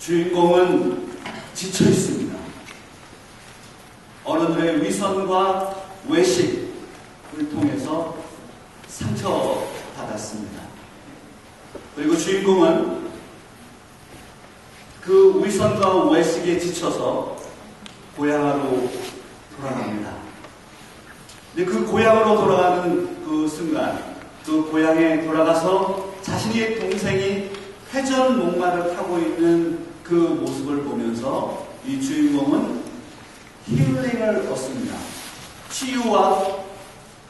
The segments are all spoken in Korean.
주인공은 지쳐 있습니다. 어른들의 위선과 외식을 통해서 상처받았습니다. 그리고 주인공은 그 위선과 외식에 지쳐서 고향으로 돌아갑니다. 근데 그 고향으로 돌아가는 그 순간, 그 고향에 돌아가서 자신의 동생이 회전 목마를 타고 있는 그 모습을 보면서 이 주인공은 힐링을 얻습니다. 치유와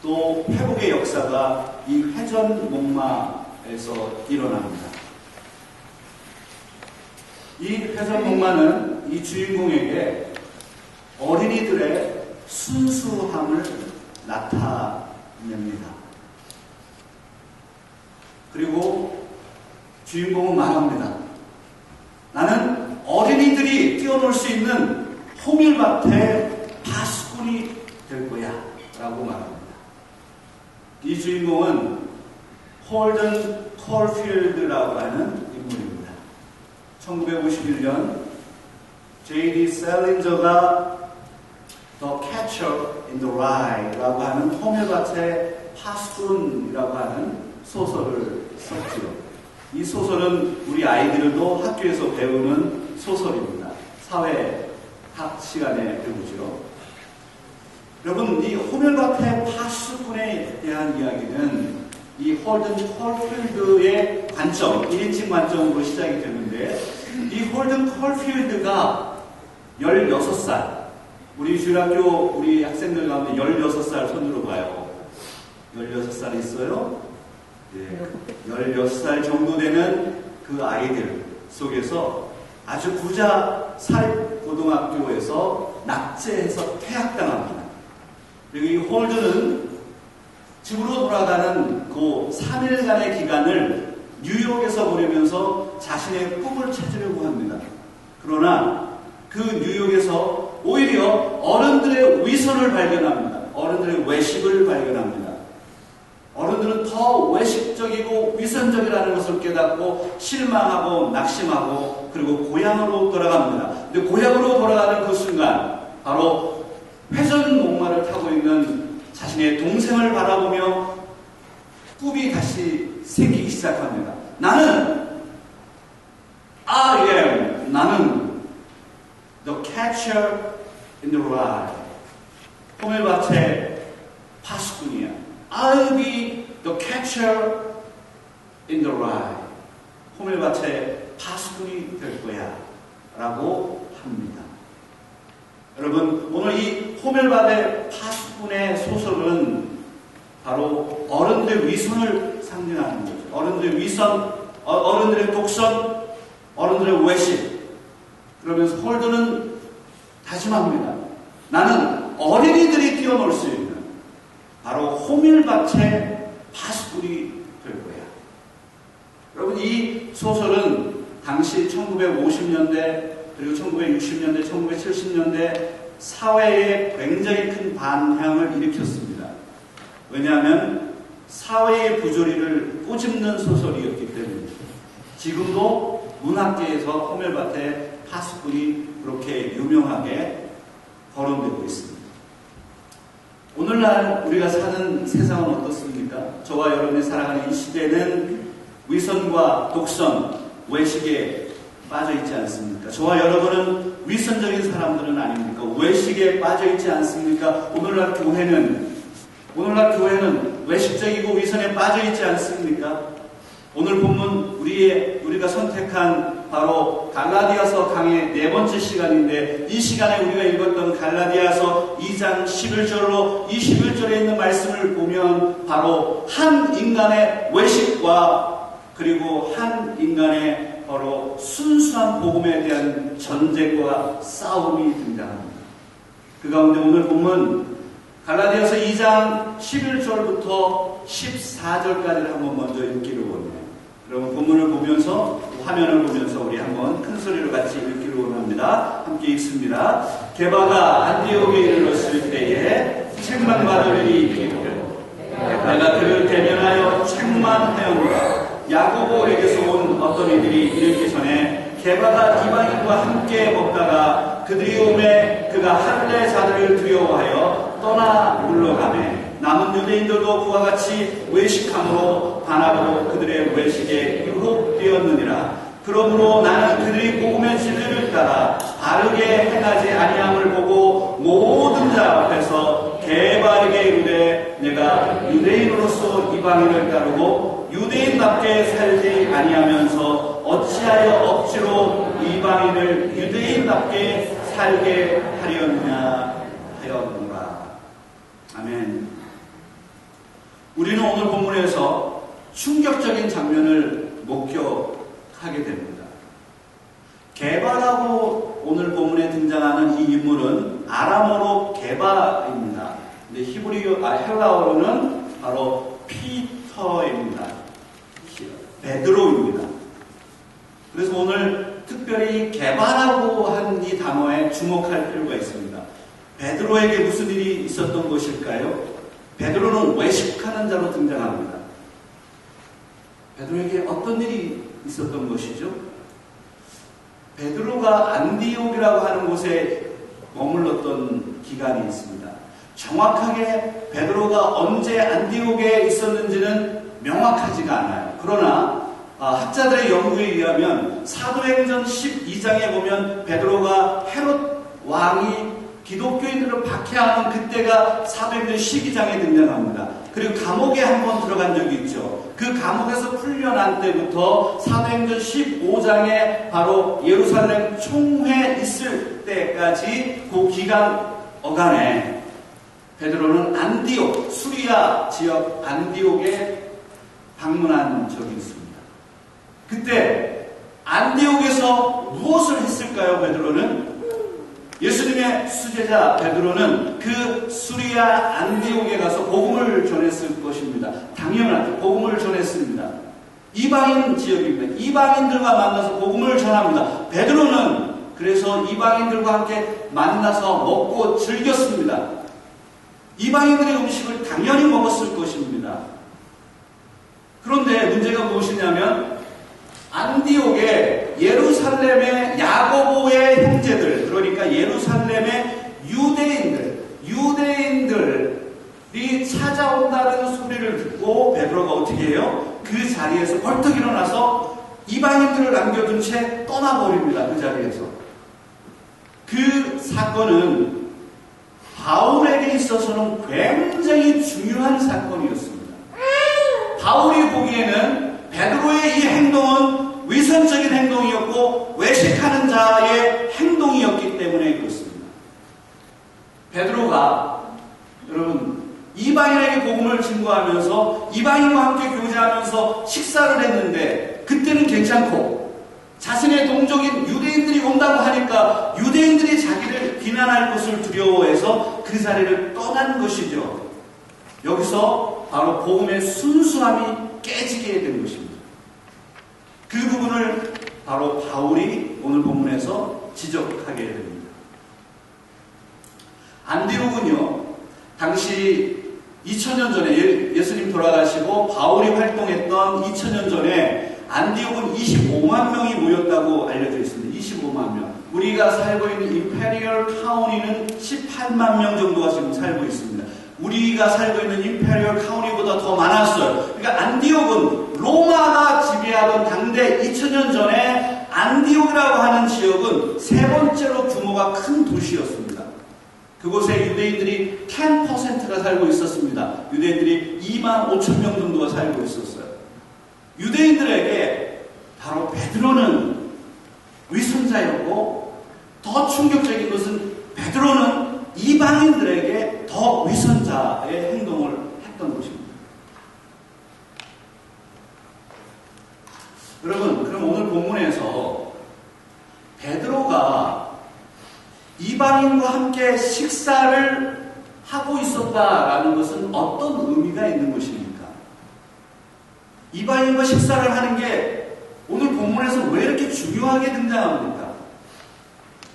또 회복의 역사가 이 회전 목마에서 일어납니다. 이 회전 목마는 이 주인공에게 어린이들의 순수함을 나타냅니다. 그리고 주인공은 말합니다. 나는 어린이들이 뛰어놀 수 있는 호밀밭의 파수꾼이 될 거야 라고 말합니다. 이 주인공은 홀든 콜필드라고 하는 인물입니다. 1951년 J.D. 셀린저가 The Catcher in the Rye라고 하는 호밀밭의 파수꾼이라고 하는 소설을 썼죠. 이 소설은 우리 아이들도 학교에서 배우는 소설입니다. 사회학 시간에 배우죠. 여러분, 이 호밀밭의 파수꾼에 대한 이야기는 이 홀든 콜필드의 관점, 1인칭 관점으로 시작이 되는데, 이 홀든 콜필드가 16살, 우리 주일학교 우리 학생들 가운데 16살 손으로 봐요. 16살 있어요? 네. 16살 정도 되는 그 아이들 속에서 아주 부자 사립고등학교에서 낙제해서 퇴학당합니다. 그리고 이 홀든은 집으로 돌아가는 그 3일간의 기간을 뉴욕에서 보내면서 자신의 꿈을 찾으려고 합니다. 그러나 그 뉴욕에서 오히려 어른들의 위선을 발견합니다. 어른들의 외식을 발견합니다. 어른들은 더 외식적이고 위선적이라는 것을 깨닫고 실망하고 낙심하고 그리고 고향으로 돌아갑니다. 근데 고향으로 돌아가는 그 순간 바로 회전 목마를 타고 있는 자신의 동생을 바라보며 꿈이 다시 생기기 시작합니다. 나는 The Catcher in the Rye. 호밀밭의 파수꾼이야. I'll be the catcher in the rye. 호밀밭의 파수꾼이 될 거야 라고 합니다. 여러분, 오늘 이 호밀밭의 파수꾼의 소설은 바로 어른들의 위선을 상징하는 거죠. 어른들의 위선, 어른들의 독선, 어른들의 외식. 그러면서 홀든은 다짐합니다. 나는 어린이들이 뛰어놀 수 있는 바로 호밀밭의 파수꾼이 될 거야. 여러분, 이 소설은 당시 1950년대 그리고 1960년대, 1970년대 사회에 굉장히 큰 반향을 일으켰습니다. 왜냐하면 사회의 부조리를 꼬집는 소설이었기 때문입니다. 지금도 문학계에서 호밀밭의 파수꾼이 그렇게 유명하게 거론되고 있습니다. 오늘날 우리가 사는 세상은 어떻습니까? 저와 여러분이 살아가는 이 시대는 위선과 독선, 외식에 빠져있지 않습니까? 저와 여러분은 위선적인 사람들은 아닙니까? 외식에 빠져있지 않습니까? 오늘날 교회는 외식적이고 위선에 빠져있지 않습니까? 오늘 본문 우리가 선택한 바로 갈라디아서 강의 4번째 시간인데, 이 시간에 우리가 읽었던 갈라디아서 2장 11절로 21절에 있는 말씀을 보면 바로 한 인간의 외식과 그리고 한 인간의 바로 순수한 복음에 대한 전쟁과 싸움이 등장합니다. 그 가운데 오늘 본문 갈라디아서 2장 11절부터 14절까지를 한번 먼저 읽기로 원해요. 여러분, 본문을 보면서, 화면을 보면서 우리 한번 큰 소리로 같이 읽기로 원합니다. 함께 읽습니다. 게바가 안디옥에 이르렀을 때에 책망받을 일이 있기로 내가 그를 대면하여 책망하였노라. 야고보에게서 온 어떤 이들이 이르기 전에 게바가 이방인과 함께 먹다가 그들이 오매 그가 할례 자들을 두려워하여 떠나 물러가매 남은 유대인들도 그와 같이 외식함으로 반하고 그들의 외식에 유혹되었느니라. 그러므로 나는 그들이 복음의 진리를 따라 바르게 행하지 아니함을 보고 모든 자 앞에서 게바에게 이르되 내가 유대인으로서 이방인을 따르고 유대인답게 살지 아니하면서 어찌하여 억지로 이방인을 유대인답게 살게 하려느냐 하였노라. 아멘. 우리는 오늘 본문에서 충격적인 장면을 목격하게 됩니다. 게바라고 오늘 본문에 등장하는 이 인물은 아람어로 게바입니다. 근데 헬라어로는 바로 피터입니다. 베드로입니다. 그래서 오늘 특별히 게바라고 한 이 단어에 주목할 필요가 있습니다. 베드로에게 무슨 일이 있었던 것일까요? 베드로는 외식하는 자로 등장합니다. 베드로에게 어떤 일이 있었던 것이죠? 베드로가 안디옥이라고 하는 곳에 머물렀던 기간이 있습니다. 정확하게 베드로가 언제 안디옥에 있었는지는 명확하지가 않아요. 그러나 학자들의 연구에 의하면 사도행전 12장에 보면 베드로가 헤롯 왕이 기독교인들을 박해하는 그때가 사도행전 12장에 등장합니다. 그리고 감옥에 한번 들어간 적이 있죠. 그 감옥에서 풀려난 때부터 사도행전 15장에 바로 예루살렘 총회 있을 때까지 그 기간 어간에 베드로는 안디옥, 수리아 지역 안디옥에 방문한 적이 있습니다. 그때 안디옥에서 무엇을 했을까요? 베드로는 예수님의 수제자 베드로는 그 수리아 안디옥에 가서 복음을 전했을 것입니다. 당연하게 복음을 전했습니다. 이방인 지역입니다. 이방인들과 만나서 복음을 전합니다. 베드로는 그래서 이방인들과 함께 만나서 먹고 즐겼습니다. 이방인들의 음식을 당연히 먹었을 것입니다. 그런데 문제가 무엇이냐면 안디옥에 예루살렘의 야고보의 형제들, 그러니까 예루살렘의 유대인들이 찾아온다는 소리를 듣고 베드로가 어떻게 해요? 그 자리에서 벌떡 일어나서 이방인들을 남겨둔 채 떠나버립니다. 그 자리에서. 그 사건은 바울에게 있어서는 굉장히 중요한 사건이었습니다. 바울이 보기에는 베드로의 이 행동은 위선적인 행동이었고 외식하는 자의 행동이었기 때문에 그렇습니다. 베드로가 여러분 이방인에게 복음을 증거하면서 이방인과 함께 교제하면서 식사를 했는데 그때는 괜찮고 자신의 동족인 유대인들이 온다고 하니까 유대인들이 자기를 비난할 것을 두려워해서 그 자리를 떠난 것이죠. 여기서 바로 복음의 순수함이 깨지게 된 것입니다. 그 부분을 바로 바울이 오늘 본문에서 지적하게 됩니다. 안디옥은요, 당시 2000년 전에 예수님 돌아가시고 바울이 활동했던 2000년 전에 안디옥은 25만 명이 모였다고 알려져 있습니다. 25만 명. 우리가 살고 있는 임페리얼 카운티는 18만 명 정도가 지금 살고 있습니다. 우리가 살고 있는 임페리얼 카운티보다 더 많았어요. 그러니까 안디옥은 로마가 지배하던 당대 2000년 전에 안디옥이라고 하는 지역은 세 번째로 규모가 큰 도시였습니다. 그곳에 유대인들이 10%가 살고 있었습니다. 유대인들이 2만 5천 명 정도가 살고 있었어요. 유대인들에게 바로 베드로는 위선자였고 더 충격적인 것은 베드로는 이방인들에게 더 위선자의 행동을 했던 것입니다. 여러분, 그럼 오늘 본문에서 베드로가 이방인과 함께 식사를 하고 있었다라는 것은 어떤 의미가 있는 것입니까? 이방인과 식사를 하는 게 오늘 본문에서 왜 이렇게 중요하게 등장합니까?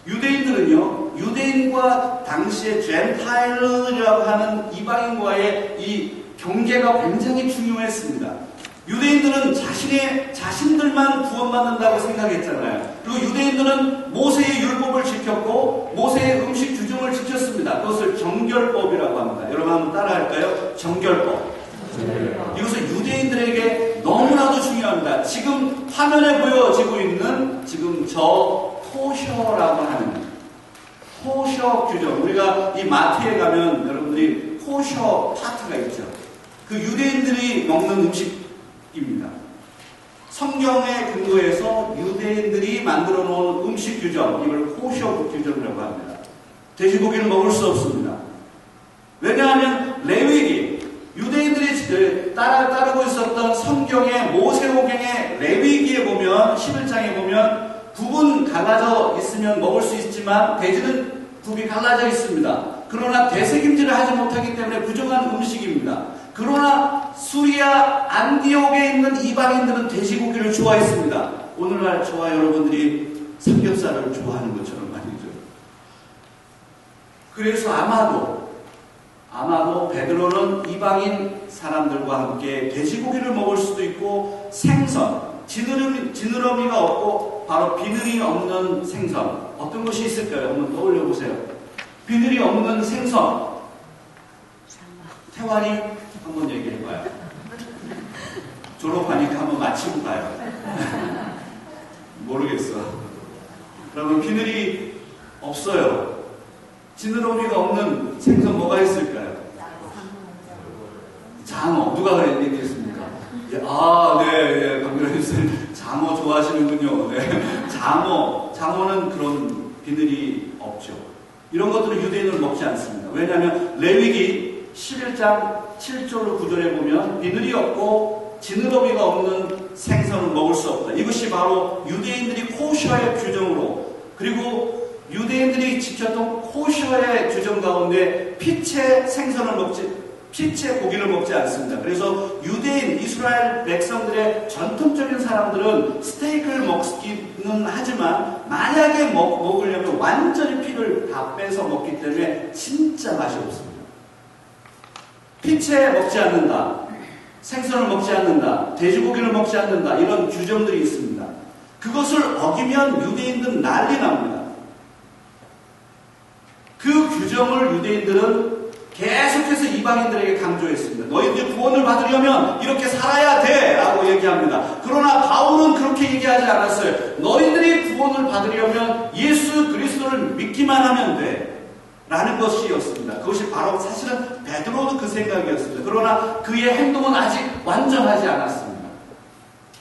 유대인들은요, 유대인과 당시의 젠타일이라고 하는 이방인과의 이 경계가 굉장히 중요했습니다. 유대인들은 자신들만 구원받는다고 생각했잖아요. 그리고 유대인들은 모세의 율법을 지켰고 모세의 음식 규정을 지켰습니다. 그것을 정결법이라고 합니다. 여러분 한번 따라할까요? 정결법. 이것은 유대인들에게 너무나도 중요합니다. 지금 화면에 보여지고 있는 지금 저 코셔라고 하는 코셔 규정. 우리가 이 마트에 가면 여러분들이 코셔 파트가 있죠. 그 유대인들이 먹는 음식입니다. 성경에 근거해서 유대인들이 만들어 놓은 음식 규정, 이걸 코셔 규정이라고 합니다. 돼지고기를 먹을 수 없습니다. 왜냐하면 레위기, 유대인들이 따르고 있었던 성경의 모세오경의 레위기에 보면 11장에 보면 굽은 갈라져 있으면 먹을 수 있지만 돼지는 굽이 갈라져 있습니다. 그러나 되새김질을 하지 못하기 때문에 부정한 음식입니다. 그러나 수리아 안디옥에 있는 이방인들은 돼지고기를 좋아했습니다. 오늘날 저와 여러분들이 삼겹살을 좋아하는 것처럼 말이죠. 그래서 아마도 베드로는 이방인 사람들과 함께 돼지고기를 먹을 수도 있고 생선, 지느러미가 없고 바로 비늘이 없는 생선, 어떤 것이 있을까요? 한번 떠올려 보세요. 비늘이 없는 생선. 태환이 한번 얘기해봐요. 졸업하니까 한번 맞히고 가요. 모르겠어. 그러면 비늘이 없어요. 지느러미가 없는 생선 뭐가 있을까요? 장어. 누가 얘기했습니까? 네, 강민호 선생님. 장어 좋아하시는군요. 네. 장어는 그런 비늘이 없죠. 이런 것들은 유대인은 먹지 않습니다. 왜냐하면 레위기 11장 7절로 9절에 보면 비늘이 없고 지느러미가 없는 생선을 먹을 수 없다. 이것이 바로 유대인들이 코셔의 규정으로, 그리고 유대인들이 지켰던 코셔의 규정 가운데 피체 고기를 먹지 않습니다. 그래서 유대인, 이스라엘 백성들의 전통적인 사람들은 스테이크를 먹기는 하지만 만약에 먹으려면 완전히 피를 다 빼서 먹기 때문에 진짜 맛이 없습니다. 피체 먹지 않는다, 생선을 먹지 않는다, 돼지고기를 먹지 않는다, 이런 규정들이 있습니다. 그것을 어기면 유대인들은 난리 납니다. 그 규정을 유대인들은 계속해서 이방인들에게 강조했습니다. 너희들이 구원을 받으려면 이렇게 살아야 돼 라고 얘기합니다. 그러나 바울은 그렇게 얘기하지 않았어요. 너희들이 구원을 받으려면 예수 그리스도를 믿기만 하면 돼 라는 것이었습니다. 그것이 바로 사실은 베드로도 그 생각이었습니다. 그러나 그의 행동은 아직 완전하지 않았습니다.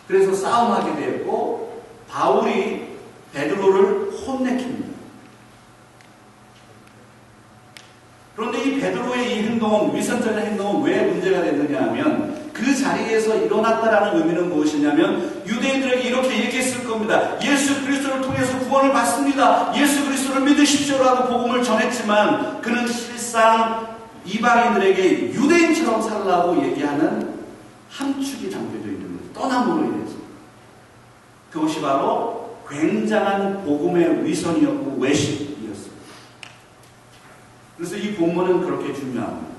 그래서 싸움하게 되었고 바울이 베드로를 혼내킵니다. 그런데 이 베드로의 이 행동은, 위선적인 행동은 왜 문제가 됐느냐 하면 그 자리에서 일어났다라는 의미는 무엇이냐면 유대인들에게 이렇게 얘기했을 겁니다. 예수 그리스도를 통해서 구원을 받습니다. 예수 그리스도를 믿으십시오라고 복음을 전했지만 그는 실상 이방인들에게 유대인처럼 살라고 얘기하는 함축이 담겨져 있는 거죠. 떠남으로 인해서. 그것이 바로 굉장한 복음의 위선이었고 외식이었습니다. 그래서 이 본문은 그렇게 중요합니다.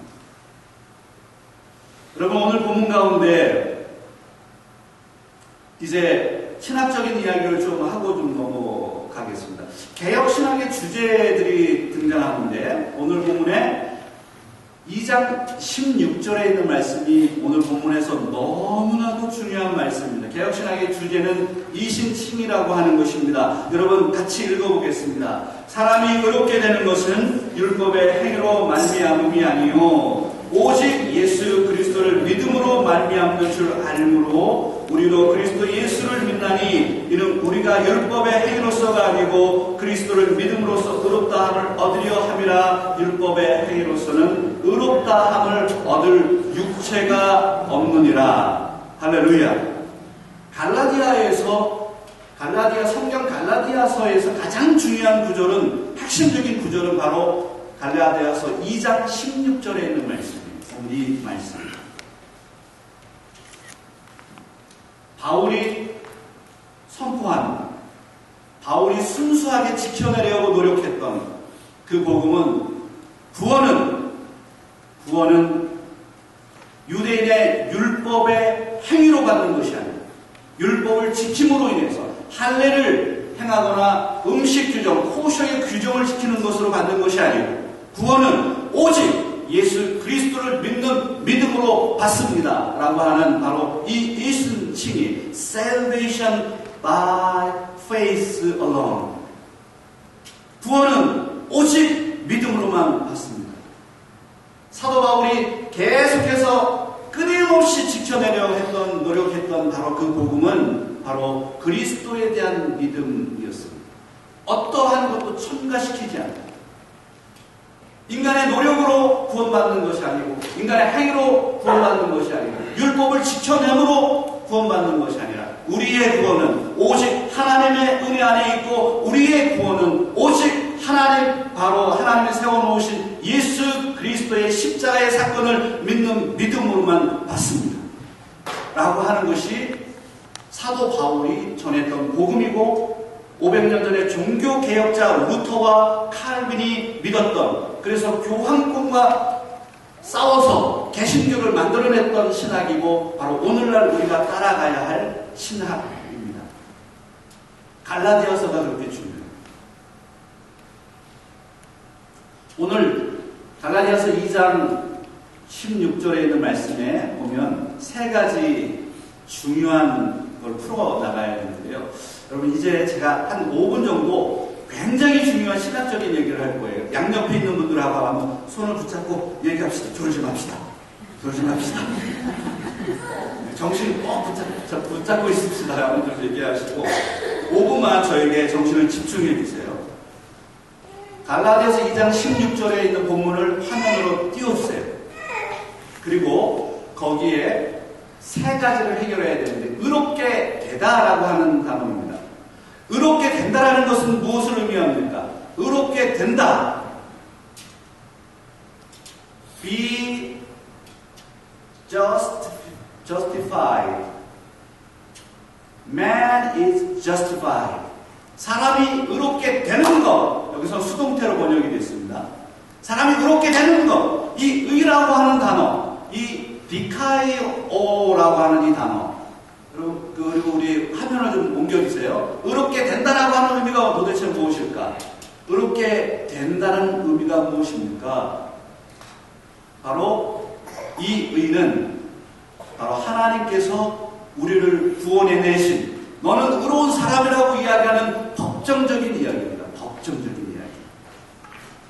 여러분, 오늘 본문 가운데 이제 신학적인 이야기를 좀 하고 좀 넘어가겠습니다. 개혁신학의 주제들이 등장하는데 오늘 본문에 2장 16절에 있는 말씀이 오늘 본문에서 너무나도 중요한 말씀입니다. 개혁신학의 주제는 이신칭이라고 하는 것입니다. 여러분 같이 읽어보겠습니다. 사람이 의롭게 되는 것은 율법의 행위로 말미암음이 아니요 오직 예수 그리스도를 믿음으로 말미암는 줄 알므로 우리도 그리스도 예수를 믿나니 이는 우리가 율법의 행위로서가 아니고 그리스도를 믿음으로써 의롭다함을 얻으려 함이라. 율법의 행위로서는 의롭다함을 얻을 육체가 없느니라. 할렐루야. 성경 갈라디아서에서 가장 중요한 구절은, 핵심적인 구절은 바로 갈라디아서 2장 16절에 있는 말씀입니다. 이 말씀. 바울이 선포한, 바울이 순수하게 지켜내려고 노력했던 그 복음은 구원은 유대인의 율법의 행위로 징계로 받는 것이 아니라 율법을 지킴으로 인해서 할례를 행하거나 음식 규정, 코셔의 규정을 지키는 것으로 받는 것이 아니고 구원은 오직 예수 그리스도를 믿는 믿음으로 받습니다 라고 하는 바로 이 칭이 Salvation by faith alone. 구원은 오직 믿음으로만 받습니다. 사도 바울이 계속해서 끊임없이 지켜내려고 했던, 노력했던 바로 그 복음은 바로 그리스도에 대한 믿음이었습니다. 어떠한 것도 첨가시키지 않고 인간의 노력으로 구원받는 것이 아니고 인간의 행위로 구원받는 것이 아니고 율법을 지켜냄으로 구원받는 것이 아니라 우리의 구원은 오직 하나님의 은혜 안에 있고 우리의 구원은 오직 하나님, 바로 하나님이 세워놓으신 예수 그리스도의 십자가의 사건을 믿는 믿음으로만 받습니다 라고 하는 것이 사도 바울이 전했던 복음이고 500년 전에 종교개혁자 루터와 칼빈이 믿었던, 그래서 교황권과 싸워서 개신교를 만들어냈던 신학이고 바로 오늘날 우리가 따라가야 할 신학입니다. 갈라디아서가 그렇게 중요해요. 오늘 갈라디아서 2장 16절에 있는 말씀에 보면 세 가지 중요한 걸 풀어나가야 되는데요. 여러분 이제 제가 한 5분 정도 굉장히 중요한 신학적인 얘기를 할 거예요. 양옆에 있는 분들하고 한번 손을 붙잡고 얘기합시다. 졸지 맙시다. 졸지 맙시다. 정신 꼭 붙잡고 있읍시다. 여러분들 얘기하시고 5분만 저에게 정신을 집중해 주세요. 갈라디아서 2장 16절에 있는 본문을 화면으로 띄워주세요. 그리고 거기에 세 가지를 해결해야 되는데 의롭게 되다라고 하는 단어입니다. 의롭게 된다라는 것은 무엇을 의미합니까? 의롭게 된다. Be justified. Man is justified. 사람이 의롭게 되는 것. 여기서 수동태로 번역이 됐습니다. 사람이 의롭게 되는 것. 이 의라고 하는 단어. 이 디카이오라고 하는 이 단어. 그리고 우리 화면을 좀 옮겨주세요. 의롭게 된다라고 하는 의미가 도대체 무엇일까? 의롭게 된다는 의미가 무엇입니까? 바로 이 의는 바로 하나님께서 우리를 구원해내신, 너는 의로운 사람이라고 이야기하는 법정적인 이야기입니다. 법정적인 이야기.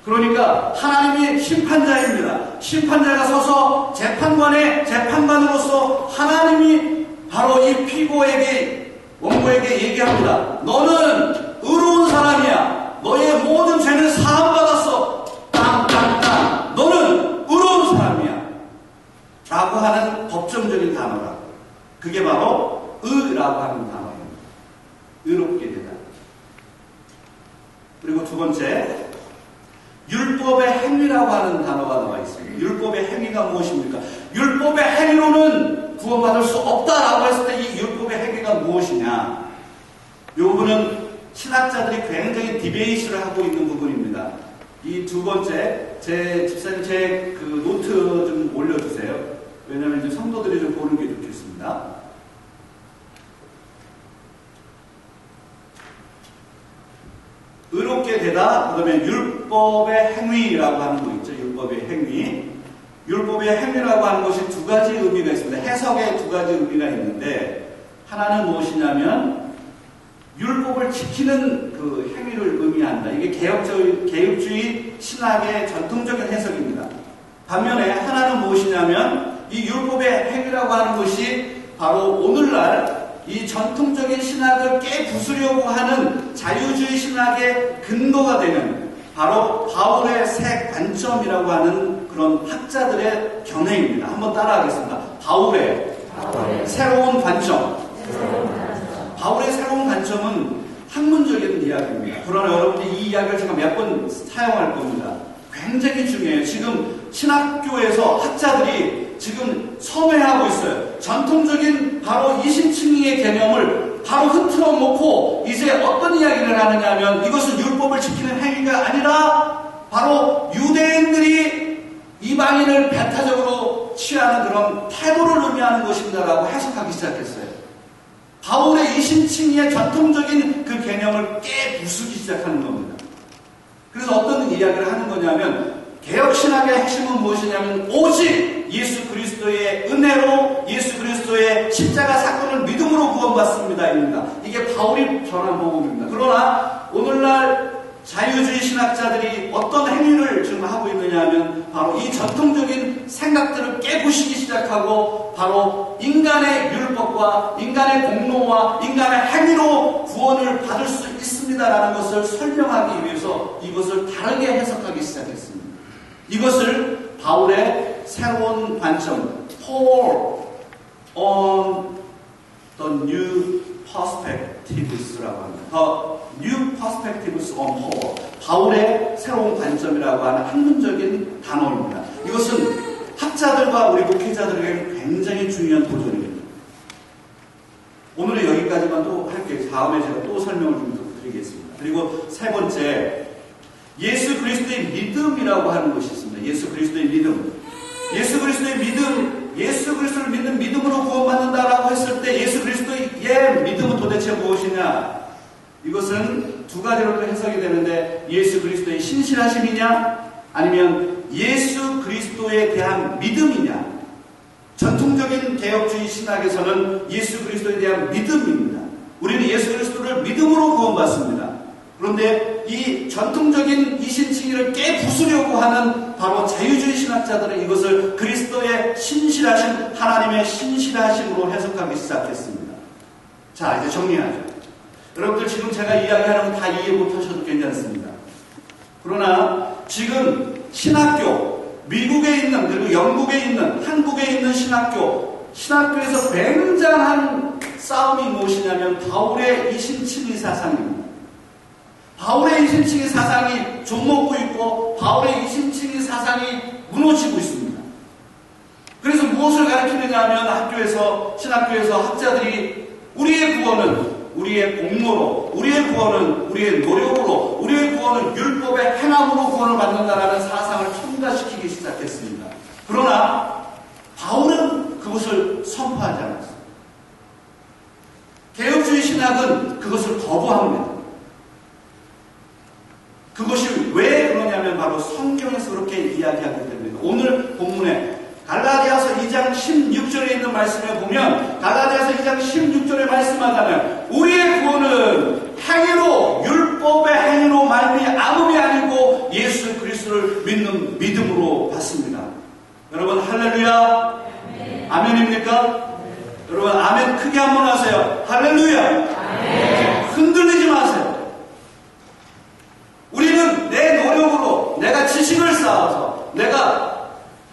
그러니까 하나님이 심판자입니다. 심판자가 서서 재판관으로서 하나님이 바로 이 피고에게, 원고에게 얘기합니다. 너는 의로운 사람이야. 너의 모든 죄는 사함받았어. 땅땅땅. 너는 의로운 사람이야. 라고 하는 법정적인 단어라고. 그게 바로 의라고 하는 단어입니다. 의롭게 되다. 그리고 두 번째, 율법의 행위라고 하는 단어가 나와 있습니다. 율법의 행위가 무엇입니까? 율법의 행위로는 구원받을 수 없다라고 했을 때 이 율법의 행위가 무엇이냐? 이 부분은 신학자들이 굉장히 디베이트를 하고 있는 부분입니다. 이 두 번째, 집사님 제 그 노트 좀 올려주세요. 왜냐하면 이제 성도들이 좀 보는 게 좋겠습니다. 의롭게 되다, 그 다음에 율법의 행위라고 하는 거 있죠. 율법의 행위. 율법의 행위라고 하는 것이 두 가지 의미가 있습니다. 해석에 두 가지 의미가 있는데, 하나는 무엇이냐면 율법을 지키는 그 행위를 의미한다. 이게 개혁주의 신학의 전통적인 해석입니다. 반면에 하나는 무엇이냐면 이 율법의 행위라고 하는 것이 바로 오늘날 이 전통적인 신학을 깨부수려고 하는 자유주의 신학의 근거가 되는 바로 바울의 새 관점이라고 하는 그런 학자들의 견해입니다. 한번 따라하겠습니다. 바울의 새로운 관점. 바울의 새로운 관점은 학문적인 이야기입니다. 그러나 여러분들이 이 이야기를 제가 몇 번 사용할 겁니다. 굉장히 중요해요. 지금 신학교에서 학자들이 지금 섭외하고 있어요. 전통적인 바로 이신칭의의 개념을 바로 흐트러 놓고 이제 어떤 이야기를 하느냐 하면 이것은 율법을 지키는 행위가 아니라 바로 유대인들이 이방인을 배타적으로 취하는 그런 태도를 의미하는 것입니다라고 해석하기 시작했어요. 바울의 이신칭의의 전통적인 그 개념을 깨부수기 시작하는 겁니다. 그래서 어떤 이야기를 하는 거냐면 개혁신학의 핵심은 무엇이냐면 오직 예수 그리스도의 은혜로 예수 그리스도의 십자가 사건을 믿음으로 구원받습니다입니다. 이게 바울이 전한 복음입니다. 그러나 오늘날 자유주의 신학자들이 어떤 행위를 지금 하고 있느냐 하면 바로 이 전통적인 생각들을 깨부시기 시작하고 바로 인간의 율법과 인간의 공로와 인간의 행위로 구원을 받을 수 있습니다라는 것을 설명하기 위해서 이것을 다르게 해석하기 시작했습니다. 이것을 바울의 새로운 관점, Paul on the new perspectives라고 합니다. The new perspectives on Paul. 바울의 새로운 관점이라고 하는 학문적인 단어입니다. 이것은 학자들과 우리 목회자들에게 굉장히 중요한 도전입니다. 오늘은 여기까지만 또 할게요. 다음에 제가 또 설명을 좀 드리겠습니다. 그리고 세 번째, 예수 그리스도의 믿음이라고 하는 것이 있습니다. 예수 그리스도의 믿음. 예수 그리스도의 믿음, 예수 그리스도를 믿는 믿음으로 구원받는다라고 했을 때 예수 그리스도의 믿음은 도대체 무엇이냐? 이것은 두 가지로 해석이 되는데 예수 그리스도의 신실하심이냐 아니면 예수 그리스도에 대한 믿음이냐. 전통적인 개혁주의 신학에서는 예수 그리스도에 대한 믿음입니다. 우리는 예수 그리스도를 믿음으로 구원받습니다. 그런데 이 전통적인 이신칭의를 깨부수려고 하는 바로 자유주의 신학자들은 이것을 그리스도의 신실하심, 하나님의 신실하심으로 해석하기 시작했습니다. 자, 이제 정리하죠. 여러분들 지금 제가 이야기하는 건 다 이해 못하셔도 괜찮습니다. 그러나 지금 신학교, 미국에 있는 그리고 영국에 있는 한국에 있는 신학교에서 굉장한 싸움이 무엇이냐면 바울의 이신칭의 사상입니다. 바울의 이신칭의 사상이 좀먹고 있고 바울의 이신칭의 사상이 무너지고 있습니다. 그래서 무엇을 가르치느냐 하면 신학교에서 학자들이 우리의 구원은 우리의 공로로, 우리의 구원은 우리의 노력으로, 우리의 구원은 율법의 행함으로 구원을 받는다라는 사상을 첨가시키기 시작했습니다. 그러나 바울은 그것을 선포하지 않았습니다. 개혁주의 신학은 그것을 거부합니다. 그것이 왜 그러냐면 바로 성경에서 그렇게 이야기하기 때문입니다. 오늘 본문에 갈라디아서 2장 16절에 있는 말씀에 보면 갈라디아서 2장 16절에 말씀하자면 우리의 구원은 행위로 율법의 행위로 말미암음이 아니고 예수 그리스도를 믿는 믿음으로 받습니다. 여러분 할렐루야. 아멘. 아멘입니까? 여러분 아멘 크게 한번 하세요. 할렐루야. 아멘. 흔들리지 마세요. 우리는 내 노력으로 내가 지식을 쌓아서 내가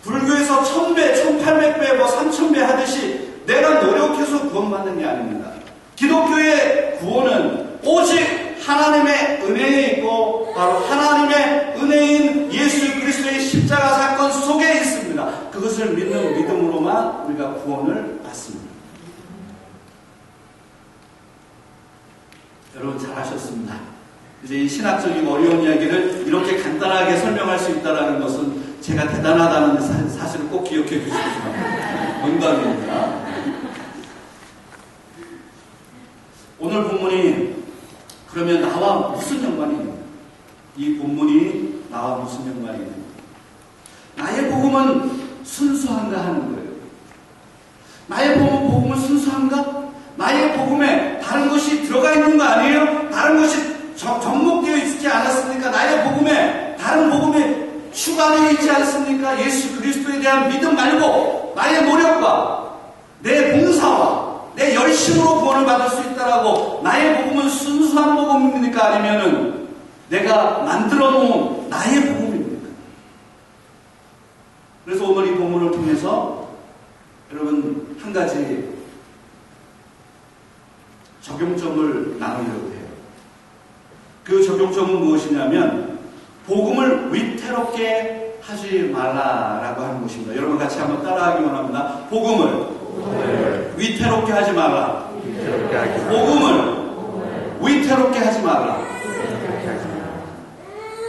불교에서 1000배, 1800배, 3000배 하듯이 내가 노력해서 구원받는 게 아닙니다. 기독교의 구원은 오직 하나님의 은혜에 있고 바로 하나님의 은혜인 예수 그리스도의 십자가 사건 속에 있습니다. 그것을 믿는 믿음으로만 우리가 구원을 받습니다. 여러분 잘하셨습니다. 이제 이 신학적인 어려운 이야기를 이렇게 간단하게 설명할 수 있다는 것은 제가 대단하다는 사실을 꼭 기억해 주시기 바랍니다. 영광입니다. 오늘 본문이 그러면 나와 무슨 연관이 있는가? 이 본문이 나와 무슨 연관이 있는가? 나의 복음은 순수한가 하는 거예요. 나의 복음은 순수한가? 나의 복음에 다른 것이 들어가 있는 거 아니에요? 다른 것이 접목되어 있지 않았습니까? 나의 복음에 다른 복음이 추가되어 있지 않습니까? 예수 그리스도에 대한 믿음 말고 나의 노력과 내 봉사와 내 열심으로 구원을 받을 수 있다라고 나의 복음은 순수한 복음입니까? 아니면은 내가 만들어 놓은 나의 복음입니까? 그래서 오늘 이 본문을 통해서 여러분 한 가지 적용점을 나누려고 해요. 그 적용점은 무엇이냐면 복음을 위태롭게 하지 말라라고 하는 것입니다. 여러분 같이 한번 따라하기 원합니다. 복음을 위태롭게 하지 말라. 복음을 위태롭게 하지 말라.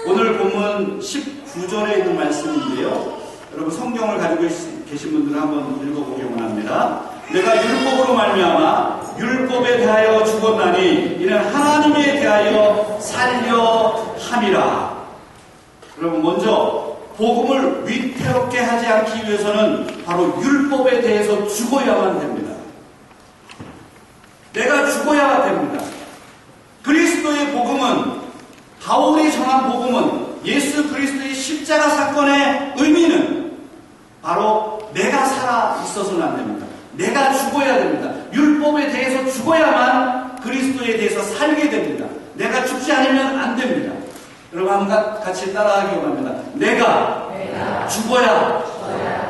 오늘 본문 19절에 있는 말씀인데요. 여러분 성경을 가지고 계신 분들은 한번 읽어보기 원합니다. 내가 율법으로 말미암아 율법에 대하여 죽었나니 이는 하나님에 대하여 살려 함이라. 여러분 먼저 복음을 위태롭게 하지 않기 위해서는 바로 율법에 대해서 죽어야만 됩니다. 내가 죽어야 됩니다. 그리스도의 복음은, 바울이 전한 복음은, 예수 그리스도의 십자가 사건의 의미는 바로 내가 살아 있어서는 안 됩니다. 내가 죽어야 됩니다. 율법에 대해서 죽어야만 그리스도에 대해서 살게 됩니다. 내가 죽지 않으면 안 됩니다. 여러분 한번 같이 따라하기 원합니다. 내가 죽어야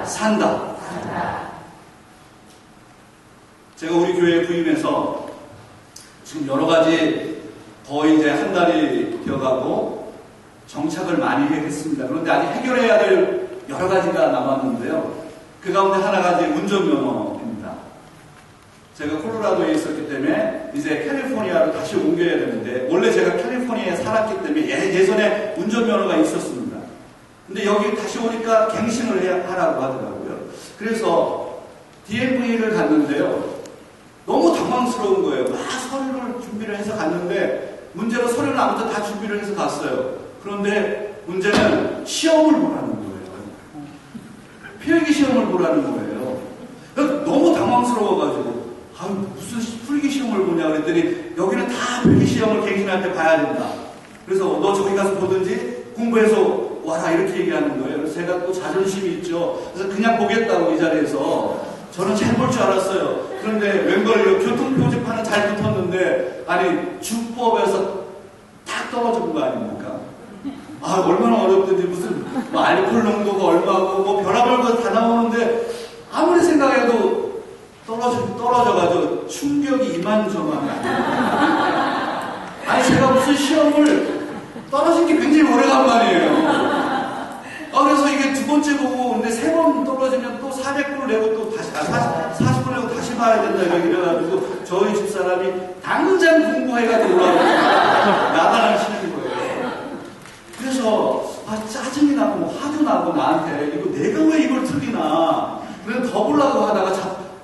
산다. 제가 우리 교회에 부임해서 지금 여러 가지 거의 이제 한 달이 되어가고 정착을 많이 했습니다. 그런데 아직 해결해야 될 여러 가지가 남았는데요. 그 가운데 하나가 이제 운전면허입니다. 제가 콜로라도에 있었기 때문에 이제 캘리포니아로 다시 옮겨야 되는데, 원래 제가 캘리포니아에 살았기 때문에 예전에 운전면허가 있었습니다. 근데 여기 다시 오니까 갱신을 하라고 하더라고요. 그래서 DMV를 갔는데요. 너무 당황스러운 거예요. 막 서류를 준비를 해서 갔는데, 문제로 서류는 아무튼 다 준비를 해서 갔어요. 그런데 문제는 시험을 보라는 거예요. 필기 시험을 보라는 거예요. 너무 당황스러워가지고, 무슨 필기 시험을 보냐 그랬더니, 여기는 다 필기 시험을 갱신할 때 봐야 된다. 그래서 너 저기 가서 보든지 공부해서 와라 이렇게 얘기하는 거예요. 그래서 제가 또 자존심이 있죠. 그래서 그냥 보겠다고 이 자리에서. 저는 잘 볼 줄 알았어요. 그런데 웬걸요, 교통표지판은 잘 붙었는데, 아니 주법에서 딱 떨어진 거 아닙니까? 얼마나 어렵든지, 무슨 뭐 알코올 농도가 얼마고 뭐 별의별 거 다 나오는데, 아무리 생각해도 떨어져가지고 충격이 이만저만이 아니에요. 아니 제가 무슨 시험을 떨어진 게 굉장히 오래간만이에요. 그래서 이게 두 번째 보고, 근데 세 번 떨어지면 또 400불 내고 또 다시, 40불 내고 다시 봐야 된다, 이래가지고, 저희 집사람이 당장 공부해가지고 나가는 치는 거예요. 그래서, 짜증이 나고, 화도 나고, 나한테, 이거 내가 왜 이걸 틀리나. 그래서 더 보려고 하다가,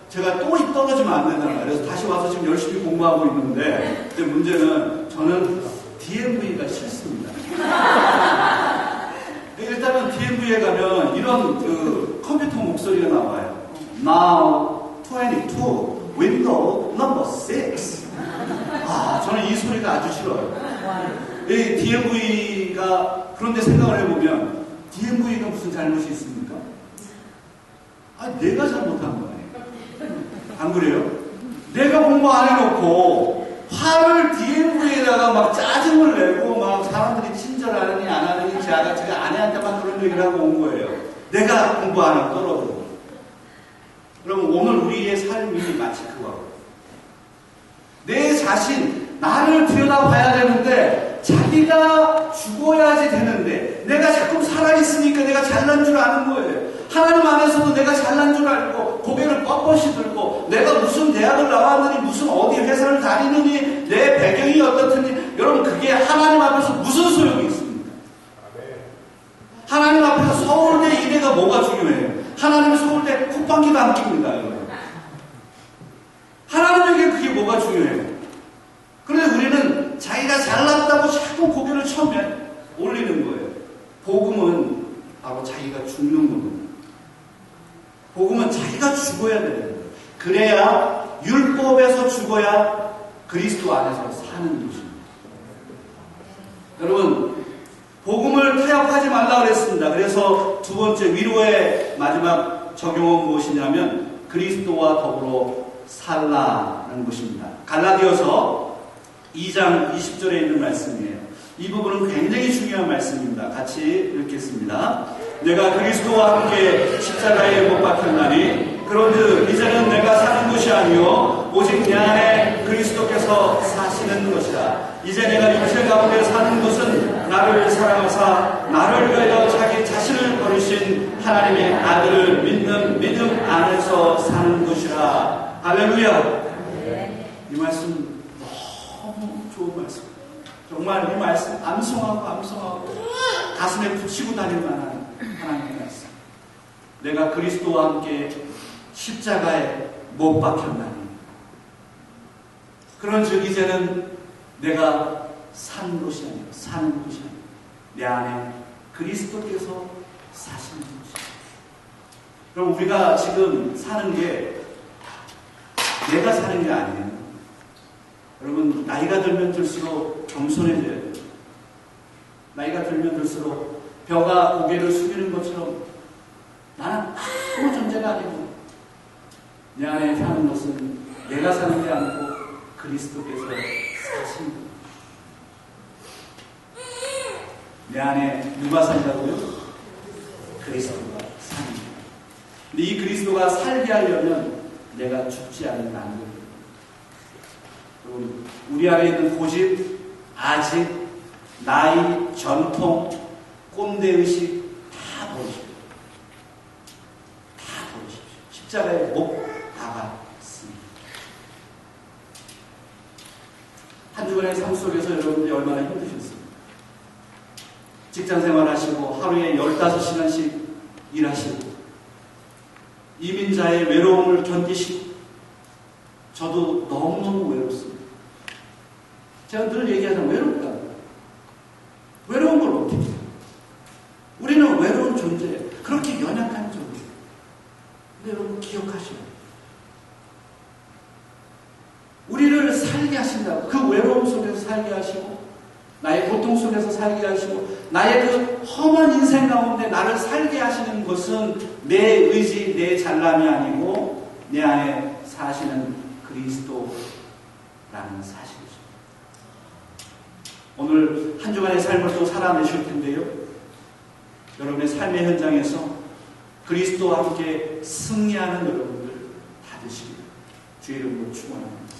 제가 또 떨어지면 안 된다. 그래서 다시 와서 지금 열심히 공부하고 있는데, 근데 문제는 저는 DMV가 싫습니다. 일단은 DMV에 가면 이런 컴퓨터 목소리가 나와요. Now 22, window number 6. 저는 이 소리가 아주 싫어요. 이 DMV가, 그런데 생각을 해보면, DMV가 무슨 잘못이 있습니까? 내가 잘못한 거예요. 안 그래요? 내가 공부 안 해놓고, 화를 DMV에다가 막 짜증을 내고, 막 사람들이 친절하느니 안 하느니 제가 아내한테만 그런 얘기를 하고 온 거예요. 내가 공부 안 하고 떨어지고. 그럼 오늘 우리의 삶이 마치 그거예요. 내 자신, 나를 들여다봐야 되는데, 자기가 죽어야지 되는데, 내가 자꾸 살아있으니까 내가 잘난 줄 아는 거예요. 하나님 안에서도 내가 잘난 줄 알고, 고개를 뻣뻣이 들고, 내가 무슨 대학을 나왔느니, 무슨 어디 회사를 다니느니, 내 배경이 어떻느니, 여러분, 그게 하나님 앞에서 무슨 소용이 있습니까? 하나님 앞에서 서울대, 이대가 뭐가 중요해요? 하나님은 서울대 콧방귀도 안 낍니다, 여러분. 하나님에게 그게 뭐가 중요해요? 그런데 우리는 자기가 잘났다고 자꾸 고개를 처음에 올리는 거예요. 복음은 바로 자기가 죽는 겁니다. 복음은 자기가 죽어야 되는 거예요. 그래야 율법에서 죽어야 그리스도 안에서 사는 것입니다. 여러분, 복음을 타협하지 말라 그랬습니다. 그래서 두 번째 위로의 마지막 적용은 무엇이냐면 그리스도와 더불어 살라는 것입니다. 갈라디아서 2장 20절에 있는 말씀이에요. 이 부분은 굉장히 중요한 말씀입니다. 같이 읽겠습니다. 내가 그리스도와 함께 십자가에 못 박혔나니 그런즉 이제는 내가 사는 것이 아니요 오직 내 안에 그리스도께서 사시는 것이라. 이제 내가 육체 가운데 사는 것은 나를 사랑하사 나를 위하여 자기 자신을 버리신 하나님의 아들을 믿는 믿음 안에서 사는 것이라. 할렐루야. 이 말씀 너무 좋은 말씀. 정말 이 말씀 암송하고 가슴에 붙이고 다닐 만한 하나님의 말씀. 내가 그리스도와 함께 십자가에 못 박혔나니 그런즉 이제는 내가 사는 것이 아니라 사는 것이 아니라 내 안에 그리스도께서 사시는 것이다. 그럼 우리가 지금 사는 게 내가 사는 게 아니에요. 여러분, 나이가 들면 들수록 겸손해져야 돼요. 나이가 들면 들수록 벼가 고개를 숙이는 것처럼 나는 아무 존재가 아니고 내 안에 사는 것은 내가 사는 게 아니고 그리스도께서 사신 것. 내 안에 누가 산다고요? 그리스도가 사는 것. 근데 이 그리스도가 살게 하려면 내가 죽지 않으면 안 돼요. 우리 안에 있는 고집, 아직, 나이, 전통, 꼰대의식 다 버리십시오. 다 버리십시오. 십자가에 못 박았습니다. 한 주간의 삶 속에서 여러분들이 얼마나 힘드셨습니까? 직장생활 하시고 하루에 15시간씩 일하시고 이민자의 외로움을 견디시고 저도 너무너무 외롭습니다. 제가 늘 얘기하잖아요. 외롭다고. 외로운 걸 어떻게 해요? 우리는 외로운 존재예요. 그렇게 연약한 존재예요. 근데 여러분 기억하셔야 돼요. 우리를 살게 하신다고. 그 외로움 속에서 살게 하시고 나의 고통 속에서 살게 하시고 나의 그 험한 인생 가운데 나를 살게 하시는 것은 내 의지, 내 잘남이 아니고 내 안에 사시는 그리스도라는 사실이죠. 오늘 한 주간의 삶을 또 살아내실 텐데요. 여러분의 삶의 현장에서 그리스도와 함께 승리하는 여러분들 다 되시길 주의 이름으로 축원합니다.